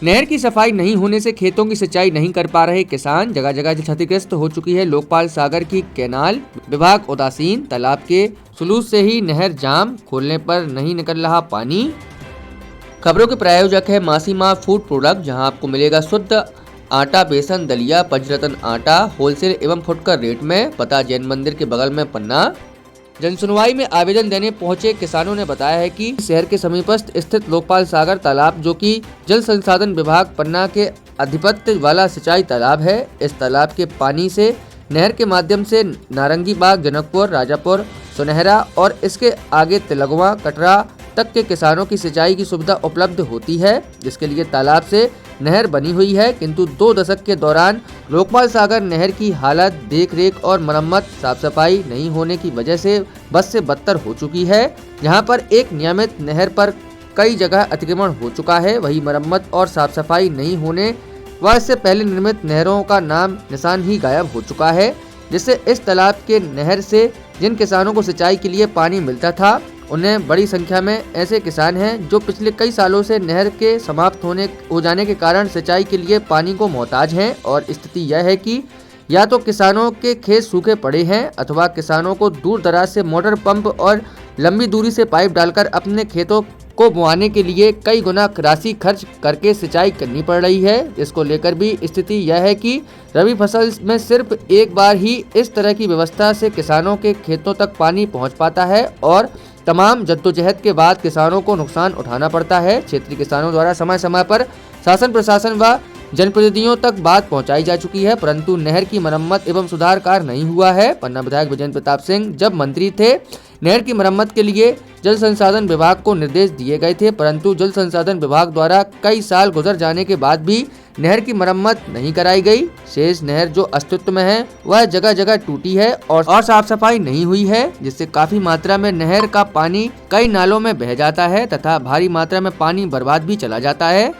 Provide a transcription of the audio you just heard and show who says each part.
Speaker 1: नहर की सफाई नहीं होने से खेतों की सिंचाई नहीं कर पा रहे किसान। जगह जगह क्षतिग्रस्त हो चुकी है लोकपाल सागर की कैनाल। विभाग उदासीन, तालाब के सुलूस से ही नहर जाम, खोलने पर नहीं निकल रहा पानी। खबरों के प्रायोजक है मासीमा फूड प्रोडक्ट, जहां आपको मिलेगा शुद्ध आटा, बेसन, दलिया, पंचरत्न आटा होलसेल एवं फुटकर रेट में। पता जैन मंदिर के बगल में पन्ना। जनसुनवाई में आवेदन देने पहुंचे किसानों ने बताया है कि शहर के समीपस्थ स्थित लोकपाल सागर तालाब, जो कि जल संसाधन विभाग पन्ना के आधिपत्य वाला सिंचाई तालाब है, इस तालाब के पानी से नहर के माध्यम से नारंगी बाग, जनकपुर, राजापुर, सुनहरा और इसके आगे तिलगवा, कटरा तक के किसानों की सिंचाई की सुविधा उपलब्ध होती है, जिसके लिए तालाब से नहर बनी हुई है। किंतु 2 दशक के दौरान लोकपाल सागर नहर की हालत, देख रेख और मरम्मत, साफ सफाई नहीं होने की वजह से बद से बदतर हो चुकी है। जहां पर एक नियमित नहर पर कई जगह अतिक्रमण हो चुका है, वही मरम्मत और साफ सफाई नहीं होने व इससे पहले निर्मित नहरों का नाम निशान ही गायब हो चुका है, जिससे इस तालाब के नहर से जिन किसानों को सिंचाई के लिए पानी मिलता था, उन्हें बड़ी संख्या में ऐसे किसान हैं जो पिछले कई सालों से नहर के समाप्त हो जाने के कारण सिंचाई के लिए पानी को मोहताज हैं। और स्थिति यह है कि या तो किसानों के खेत सूखे पड़े हैं अथवा किसानों को दूर दराज से मोटर पंप और लंबी दूरी से पाइप डालकर अपने खेतों को बोआने के लिए कई गुना राशि खर्च करके सिंचाई करनी पड़ रही है। इसको लेकर भी स्थिति यह है कि रबी फसल में सिर्फ एक बार ही इस तरह की व्यवस्था से किसानों के खेतों तक पानी पहुंच पाता है और तमाम जद्दोजहद के बाद किसानों को नुकसान उठाना पड़ता है। क्षेत्रीय किसानों द्वारा समय समय पर शासन प्रशासन व जनप्रतिनिधियों तक बात पहुंचाई जा चुकी है, परंतु नहर की मरम्मत एवं सुधार कार्य नहीं हुआ है। पन्ना विधायक विजेंद्र प्रताप सिंह जब मंत्री थे, नहर की मरम्मत के लिए जल संसाधन विभाग को निर्देश दिए गए थे, परंतु जल संसाधन विभाग द्वारा कई साल गुजर जाने के बाद भी नहर की मरम्मत नहीं कराई गई। शेष नहर जो अस्तित्व में है वह जगह जगह टूटी है और साफ सफाई नहीं हुई है, जिससे काफी मात्रा में नहर का पानी कई नालों में बह जाता है तथा भारी मात्रा में पानी बर्बाद भी चला जाता है।